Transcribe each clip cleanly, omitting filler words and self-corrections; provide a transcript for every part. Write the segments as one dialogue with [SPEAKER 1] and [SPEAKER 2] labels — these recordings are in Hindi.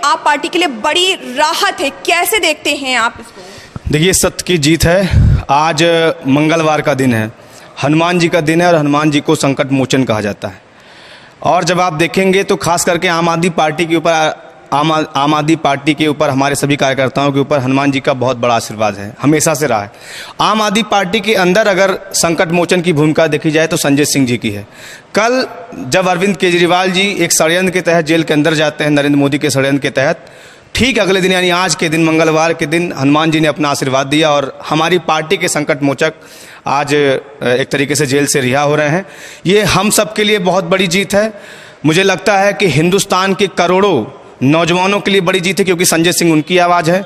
[SPEAKER 1] आप पार्टी के लिए बड़ी राहत है, कैसे देखते हैं आप इसको?
[SPEAKER 2] देखिए, सत्य की जीत है। आज मंगलवार का दिन है, हनुमान जी का दिन है और हनुमान जी को संकट मोचन कहा जाता है। और जब आप देखेंगे तो खास करके आम आदमी पार्टी के ऊपर हमारे सभी कार्यकर्ताओं के ऊपर हनुमान जी का बहुत बड़ा आशीर्वाद है, हमेशा से रहा है। आम आदमी पार्टी के अंदर अगर संकट मोचन की भूमिका देखी जाए तो संजय सिंह जी की है। कल जब अरविंद केजरीवाल जी एक षड्यंत्र के तहत जेल के अंदर जाते हैं, नरेंद्र मोदी के षड्यंत्र के तहत, ठीक अगले दिन यानी आज के दिन मंगलवार के दिन हनुमान जी ने अपना आशीर्वाद दिया और हमारी पार्टी के संकट मोचक आज एक तरीके से जेल से रिहा हो रहे हैं। ये हम सब के लिए बहुत बड़ी जीत है। मुझे लगता है कि हिंदुस्तान के करोड़ों नौजवानों के लिए बड़ी जीत है क्योंकि संजय सिंह उनकी आवाज़ है।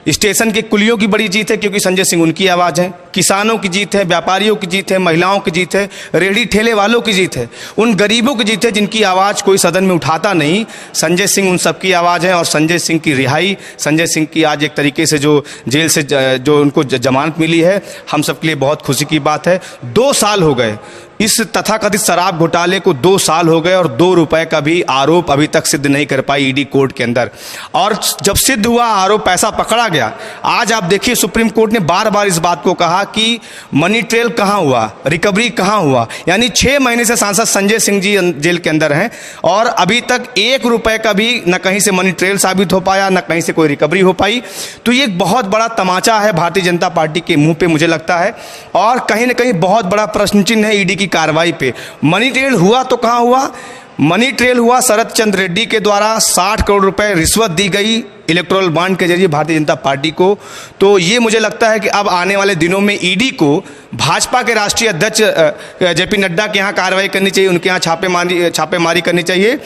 [SPEAKER 2] स्टेशन के कुलियों की बड़ी जीत है क्योंकि संजय सिंह उनकी आवाज़ है। किसानों की जीत है, व्यापारियों की जीत है, महिलाओं की जीत है, रेहड़ी ठेले वालों की जीत है, उन गरीबों की जीत है जिनकी आवाज़ कोई सदन में उठाता नहीं। संजय सिंह उन सबकी आवाज़ है और संजय सिंह की रिहाई, संजय सिंह की आज एक तरीके से जो जेल से जो उनको जमानत मिली है, हम सब के लिए बहुत खुशी की बात है। 2 साल हो गए इस तथाकथित शराब घोटाले को, 2 साल हो गए और 2 रुपए का भी आरोप अभी तक सिद्ध नहीं कर पाई ईडी कोर्ट के अंदर। और जब सिद्ध हुआ आरोप, पैसा पकड़ा गया, आज आप देखिए सुप्रीम कोर्ट ने बार बार इस बात को कहा कि मनी ट्रेल कहाँ हुआ, रिकवरी कहाँ हुआ। यानी 6 महीने से सांसद संजय सिंह जी जेल के अंदर हैं और अभी तक 1 रुपए का भी न कहीं से मनी ट्रेल साबित हो पाया, न कहीं से कोई रिकवरी हो पाई। तो ये एक बहुत बड़ा तमाचा है भारतीय जनता पार्टी के मुंह पे, मुझे लगता है। और कहीं ना कहीं बहुत बड़ा प्रश्न चिन्ह है ईडी की कार्रवाई पे। मनी ट्रेल हुआ तो कहाँ हुआ? मनी ट्रेल हुआ शरद चंद्र रेड्डी के द्वारा 60 करोड़ रुपए रिश्वत दी गई इलेक्टोरल बॉन्ड के जरिए भारतीय जनता पार्टी को। तो ये मुझे लगता है कि अब आने वाले दिनों में ईडी को भाजपा के राष्ट्रीय अध्यक्ष जेपी नड्डा के यहाँ कार्रवाई करनी चाहिए, उनके यहाँ छापेमारी करनी चाहिए।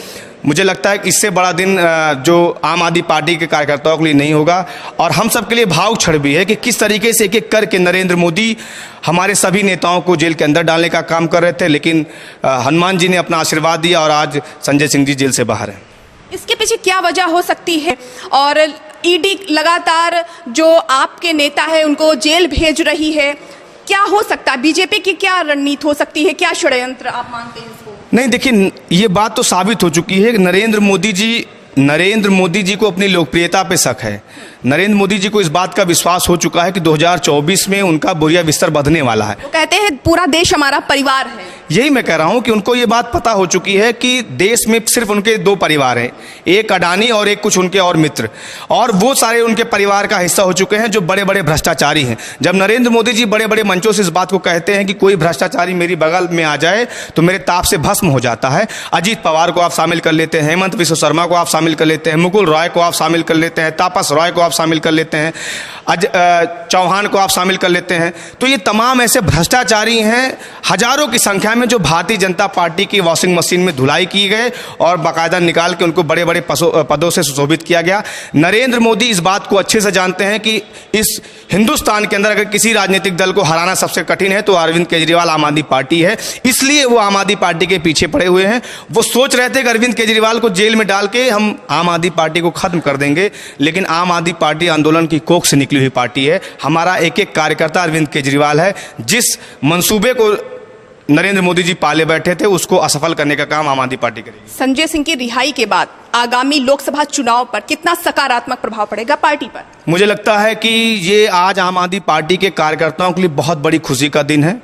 [SPEAKER 2] मुझे लगता है कि इससे बड़ा दिन जो आम आदमी पार्टी के कार्यकर्ताओं के लिए नहीं होगा। और हम सब के लिए भावुक क्षण भी है कि किस तरीके से एक एक करके नरेंद्र मोदी हमारे सभी नेताओं को जेल के अंदर डालने का काम कर रहे थे, लेकिन हनुमान जी ने अपना आशीर्वाद दिया और आज संजय सिंह जी जेल से बाहर हैं।
[SPEAKER 1] इसके पीछे क्या वजह हो सकती है? और ईडी लगातार जो आपके नेता है उनको जेल भेज रही है, क्या हो सकता है? बीजेपी की क्या रणनीति हो सकती है? क्या षड्यंत्र आप मानते हैं इसको? नहीं,
[SPEAKER 2] देखिए, ये बात तो साबित हो चुकी है कि नरेंद्र मोदी जी को अपनी लोकप्रियता पे शक है। नरेंद्र मोदी जी को इस बात का विश्वास हो चुका है कि 2024 में उनका बोरिया बिस्तर बंधने वाला है।
[SPEAKER 1] वो कहते हैं पूरा देश हमारा परिवार है।
[SPEAKER 2] यही मैं कह रहा हूं कि उनको ये बात पता हो चुकी है कि देश में सिर्फ उनके 2 परिवार हैं, एक अडानी और एक कुछ उनके और मित्र, और वो सारे उनके परिवार का हिस्सा हो चुके हैं जो बड़े बड़े भ्रष्टाचारी हैं। जब नरेंद्र मोदी जी बड़े बड़े मंचों से इस बात को कहते हैं कि कोई भ्रष्टाचारी मेरी बगल में आ जाए तो मेरे ताप से भस्म हो जाता है। अजीत पवार को आप शामिल कर लेते हैं, हेमंत विश्व शर्मा को आप शामिल कर लेते हैं, मुकुल रॉय को आप शामिल कर लेते हैं, तापस रॉय को आप शामिल कर लेते हैं, चौहान को आप शामिल कर लेते हैं। तो ये तमाम ऐसे भ्रष्टाचारी हैं हजारों की संख्या में जो भारतीय जनता पार्टी की वॉशिंग मशीन में धुलाई की गए और बाकायदा निकाल के उनको बड़े बड़े पदों से सुशोभित किया गया। नरेंद्र मोदी इस बात को अच्छे से जानते हैं कि इस हिंदुस्तान के अंदर अगर किसी राजनीतिक दल को हराना सबसे कठिन है तो अरविंद केजरीवाल आम आदमी पार्टी है, इसलिए वो आम आदमी पार्टी के पीछे पड़े हुए हैं। वो सोच रहे थे कि अरविंद केजरीवाल को जेल में डाल के हम आम आदमी पार्टी को खत्म कर देंगे, लेकिन आम आदमी पार्टी आंदोलन की कोख से निकली हुई पार्टी है। हमारा एक एक कार्यकर्ता अरविंद केजरीवाल है। जिस मंसूबे को नरेंद्र मोदी जी पाले बैठे थे उसको असफल करने का काम आम आदमी पार्टी करेगी।
[SPEAKER 1] संजय सिंह की रिहाई के बाद आगामी लोकसभा चुनाव पर कितना सकारात्मक प्रभाव पड़ेगा पार्टी पर? मुझे
[SPEAKER 2] लगता है कि ये आज आम आदमी पार्टी के कार्यकर्ताओं के लिए बहुत बड़ी खुशी का दिन है।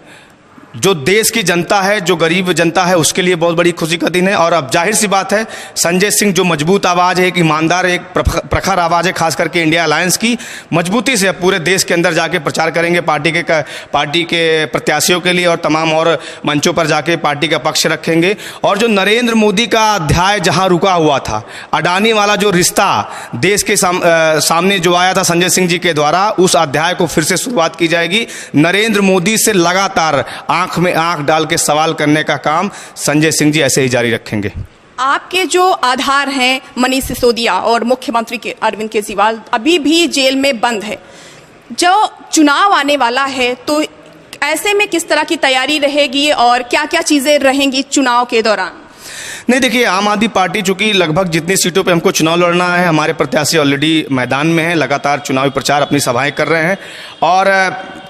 [SPEAKER 2] जो देश की जनता है, जो गरीब जनता है, उसके लिए बहुत बड़ी खुशी का दिन है। और अब जाहिर सी बात है, संजय सिंह जो मजबूत आवाज़ है, एक ईमानदार, एक प्रखर आवाज़ है, खास करके इंडिया अलायंस की, मजबूती से पूरे देश के अंदर जाके प्रचार करेंगे पार्टी के प्रत्याशियों के लिए और तमाम और मंचों पर जाके पार्टी का पक्ष रखेंगे। और जो नरेंद्र मोदी का अध्याय जहां रुका हुआ था, अडानी वाला जो रिश्ता देश के सामने जो आया था संजय सिंह जी के द्वारा, उस अध्याय को फिर से शुरुआत की जाएगी। नरेंद्र मोदी से लगातार आंख में आंख डाल के सवाल करने का काम संजय सिंह जी ऐसे ही जारी रखेंगे।
[SPEAKER 1] आपके जो आधार हैं मनीष सिसोदिया और मुख्यमंत्री के अरविंद केजरीवाल अभी भी जेल में बंद है। जो चुनाव आने वाला है तो ऐसे में किस तरह की तैयारी रहेगी और क्या क्या चीजें रहेंगी चुनाव के दौरान?
[SPEAKER 2] नहीं, देखिए, आम आदमी पार्टी चूंकि लगभग जितनी सीटों पे हमको चुनाव लड़ना है, हमारे प्रत्याशी ऑलरेडी मैदान में हैं, लगातार चुनावी प्रचार अपनी सभाएं कर रहे हैं। और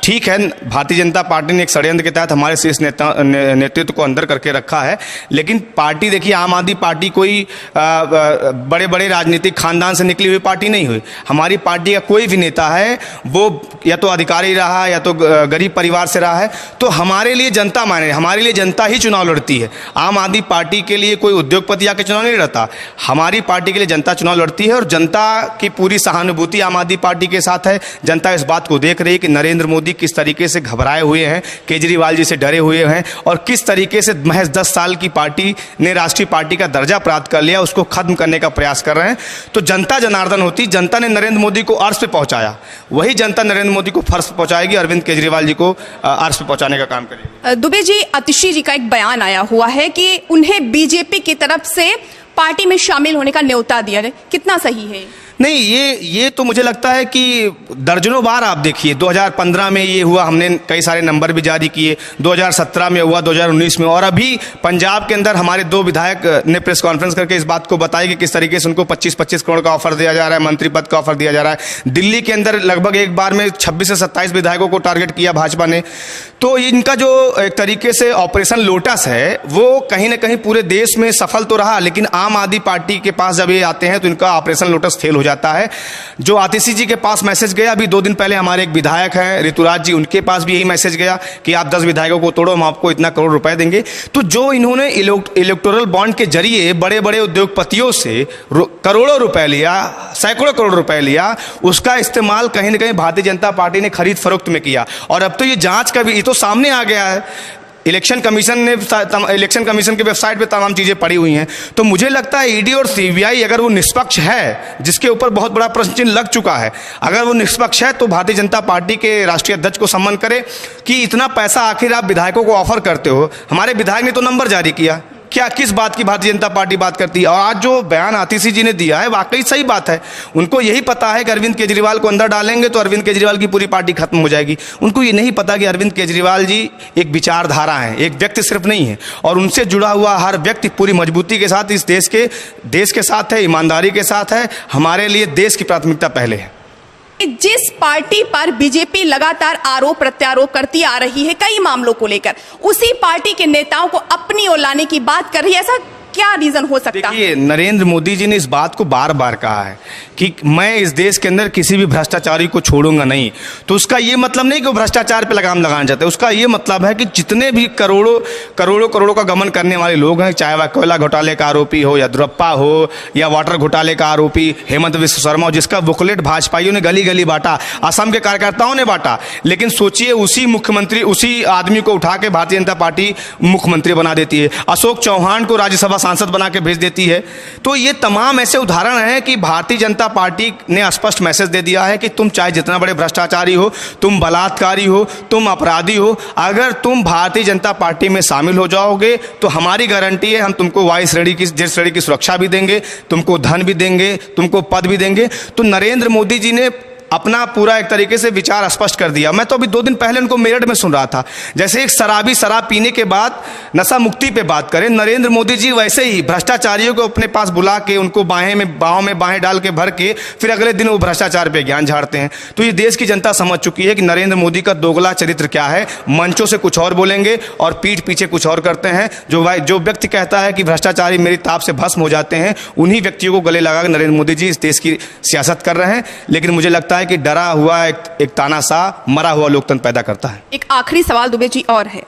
[SPEAKER 2] ठीक है, भारतीय जनता पार्टी ने एक षड्यंत्र के तहत हमारे शीर्ष नेतृत्व को अंदर करके रखा है, लेकिन पार्टी देखिए, आम आदमी पार्टी कोई बड़े बड़े राजनीतिक खानदान से निकली हुई पार्टी नहीं हुई। हमारी पार्टी का कोई भी नेता है वो या तो अधिकारी रहा या तो गरीब परिवार से रहा है, तो हमारे लिए जनता माने, हमारे लिए जनता ही चुनाव लड़ती है। आम आदमी पार्टी के लिए कोई उद्योगपति आके चुनाव नहीं लड़ता, हमारी पार्टी के लिए जनता चुनाव लड़ती है और जनता की पूरी सहानुभूति आम आदमी पार्टी के साथ है। जनता इस बात को देख रही है कि नरेंद्र मोदी किस तरीके से घबराए हुए हैं, केजरीवाल जी से डरे हुए हैं और किस तरीके से महज 10 साल की पार्टी ने राष्ट्रीय पार्टी का दर्जा प्राप्त कर लिया, उसको खत्म करने का प्रयास कर रहे हैं। तो जनता जनार्दन होती, जनता ने नरेंद्र मोदी को अर्श पे पहुंचाया, वही जनता नरेंद्र मोदी को फर्श पे पहुंचाएगी, अरविंद केजरीवाल जी को अर्श पे पहुंचाने का काम करेगी।
[SPEAKER 1] दुबे जी, आतिशी जी का एक बयान आया हुआ है कि उन्हें बीजेपी की तरफ से पार्टी में शामिल होने का न्योता दिया है, कितना सही है?
[SPEAKER 2] नहीं, ये तो मुझे लगता है कि दर्जनों बार आप देखिए, 2015 में ये हुआ, हमने कई सारे नंबर भी जारी किए, 2017 में हुआ, 2019 में, और अभी पंजाब के अंदर हमारे 2 विधायक ने प्रेस कॉन्फ्रेंस करके इस बात को बताया कि किस तरीके से उनको 25-25 करोड़ का ऑफर दिया जा रहा है, मंत्री पद का ऑफर दिया जा रहा है। दिल्ली के अंदर लगभग एक बार में 26 से 27 विधायकों को टारगेट किया भाजपा ने। तो इनका जो एक तरीके से ऑपरेशन लोटस है वो कहीं ना कहीं पूरे देश में सफल तो रहा, लेकिन आम आदमी पार्टी के पास जब ये आते हैं तो इनका ऑपरेशन लोटस फेल हो जाता है। जो आतिशी जी के पास मैसेज गया, अभी 2 दिन पहले हमारे एक विधायक हैं ऋतुराज जी, उनके पास भी यही मैसेज गया कि आप 10 विधायकों को तोड़ो, हम आपको इतना करोड़ रुपए देंगे। तो जो इन्होंने इलेक्टोरल बॉन्ड के जरिए बड़े बड़े उद्योगपतियों से करोड़ों रुपए लिया, सैकड़ों करोड़ रुपए लिया, उसका इस्तेमाल कहीं ना कहीं भारतीय जनता पार्टी ने खरीद फरोख्त में किया। और अब तो ये जांच का भी ये तो सामने आ गया है, इलेक्शन कमीशन के वेबसाइट पे तमाम चीज़ें पड़ी हुई हैं। तो मुझे लगता है ईडी और सीबीआई अगर वो निष्पक्ष है, जिसके ऊपर बहुत बड़ा प्रश्न चिन्ह लग चुका है, अगर वो निष्पक्ष है तो भारतीय जनता पार्टी के राष्ट्रीय अध्यक्ष को सम्मान करे कि इतना पैसा आखिर आप विधायकों को ऑफर करते हो। हमारे विधायक ने तो नंबर जारी किया, क्या किस बात की भारतीय जनता पार्टी बात करती है? और आज जो बयान आतिशी जी ने दिया है वाकई सही बात है। उनको यही पता है कि अरविंद केजरीवाल को अंदर डालेंगे तो अरविंद केजरीवाल की पूरी पार्टी खत्म हो जाएगी। उनको ये नहीं पता कि अरविंद केजरीवाल जी एक विचारधारा है, एक व्यक्ति सिर्फ नहीं है, और उनसे जुड़ा हुआ हर व्यक्ति पूरी मजबूती के साथ इस देश के साथ है, ईमानदारी के साथ है। हमारे लिए देश की प्राथमिकता पहले है।
[SPEAKER 1] जिस पार्टी पर बीजेपी लगातार आरोप प्रत्यारोप करती आ रही है कई मामलों को लेकर, उसी पार्टी के नेताओं को अपनी ओर लाने की बात कर रही है, ऐसा क्या रीजन हो सकता है?
[SPEAKER 2] देखिए, नरेंद्र मोदी जी ने इस बात को बार बार कहा है कि मैं इस देश के अंदर किसी भी भ्रष्टाचारी को छोड़ूंगा नहीं। तो उसका ये मतलब नहीं कि वो भ्रष्टाचार पे लगाम लगाना चाहते, उसका ये मतलब है कि जितने भी करोड़ों का गमन करने वाले लोग हैं, चाहे वह कोयला घोटाले का आरोपी हो या येदियुरप्पा हो या वाटर घोटाले का आरोपी हेमंत विश्व शर्मा हो, जिसका बुकलेट भाजपाइयों ने गली गली बांटा, असम के कार्यकर्ताओं ने बांटा, लेकिन सोचिए उसी आदमी को उठा के भारतीय जनता पार्टी मुख्यमंत्री बना देती है, अशोक चौहान को राज्यसभा सांसद बना के भेज देती है। तो ये तमाम ऐसे उदाहरण हैं कि भारतीय जनता पार्टी ने स्पष्ट मैसेज दे दिया है कि तुम चाहे जितना बड़े भ्रष्टाचारी हो, तुम बलात्कारी हो, तुम अपराधी हो, अगर तुम भारतीय जनता पार्टी में शामिल हो जाओगे तो हमारी गारंटी है हम तुमको वायु श्रेणी की, जेड श्रेणी की सुरक्षा भी देंगे, तुमको धन भी देंगे, तुमको पद भी देंगे। तो नरेंद्र मोदी जी ने अपना पूरा एक तरीके से विचार स्पष्ट कर दिया। मैं तो अभी 2 दिन पहले उनको मेरठ में सुन रहा था, जैसे एक शराबी शराब पीने के बाद नशा मुक्ति पे बात करें, नरेंद्र मोदी जी वैसे ही भ्रष्टाचारियों को अपने पास बुला के उनको बाहों में बाहें डाल के भर के फिर अगले दिन वो भ्रष्टाचार पे ज्ञान झाड़ते हैं। तो ये देश की जनता समझ चुकी है कि नरेंद्र मोदी का दोगला चरित्र क्या है। मंचों से कुछ और बोलेंगे और पीठ पीछे कुछ और करते हैं। जो व्यक्ति कहता है कि भ्रष्टाचारी मेरी ताप से भस्म हो जाते हैं, उन्हीं व्यक्तियों को गले लगा नरेंद्र मोदी जी इस देश की सियासत कर रहे हैं। लेकिन मुझे लगता है कि डरा हुआ एक तानाशाह मरा हुआ लोकतंत्र पैदा करता है।
[SPEAKER 1] एक आखिरी सवाल दुबे जी और है,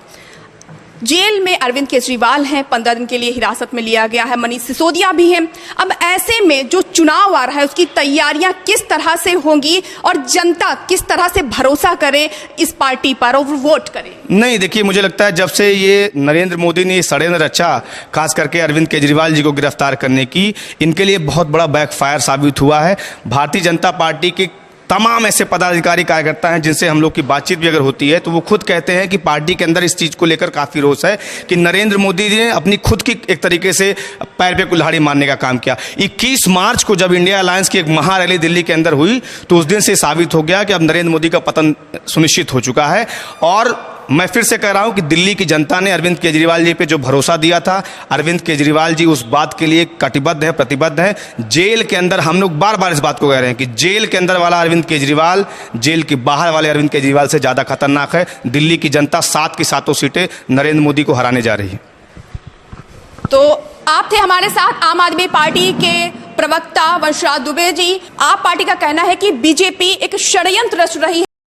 [SPEAKER 1] जेल में अरविंद केजरीवाल हैं, 15 दिन के लिए हिरासत में लिया गया है, मनीष सिसोदिया भी हैं। अब ऐसे में जो चुनाव आ रहा है उसकी तैयारियां किस तरह से होंगी और जनता किस तरह से भरोसा करे इस पार्टी पर और वोट करे? नहीं,
[SPEAKER 2] देखिए, मुझे लगता है जब से ये नरेंद्र मोदी ने षड्यंत्र रचा, खास करके अरविंद केजरीवाल जी को गिरफ्तार करने की, इनके लिए बहुत बड़ा बैकफायर साबित हुआ है। भारतीय जनता पार्टी के तमाम ऐसे पदाधिकारी कार्यकर्ता हैं जिनसे हम लोग की बातचीत भी अगर होती है तो वो खुद कहते हैं कि पार्टी के अंदर इस चीज़ को लेकर काफ़ी रोष है कि नरेंद्र मोदी जी ने अपनी खुद की एक तरीके से पैर पे कुल्हाड़ी मारने का काम किया। 21 मार्च को जब इंडिया अलायंस की एक महारैली दिल्ली के अंदर हुई तो उस दिन से साबित हो गया कि अब नरेंद्र मोदी का पतन सुनिश्चित हो चुका है। और मैं फिर से कह रहा हूं कि दिल्ली की जनता ने अरविंद केजरीवाल जी पे जो भरोसा दिया था, अरविंद केजरीवाल जी उस बात के लिए कटिबद्ध है, प्रतिबद्ध है। जेल के अंदर हम लोग बार बार इस बात को कह रहे हैं कि जेल के अंदर वाला अरविंद केजरीवाल जेल के बाहर वाले अरविंद केजरीवाल से ज़्यादा खतरनाक है। दिल्ली की जनता 7 की 7 सीटें नरेंद्र मोदी को हराने जा रही है।
[SPEAKER 1] तो आप थे हमारे साथ आम आदमी पार्टी के प्रवक्ता वंशराज दुबे जी। आप पार्टी का कहना है कि बीजेपी एक षड्यंत्र रच रही है।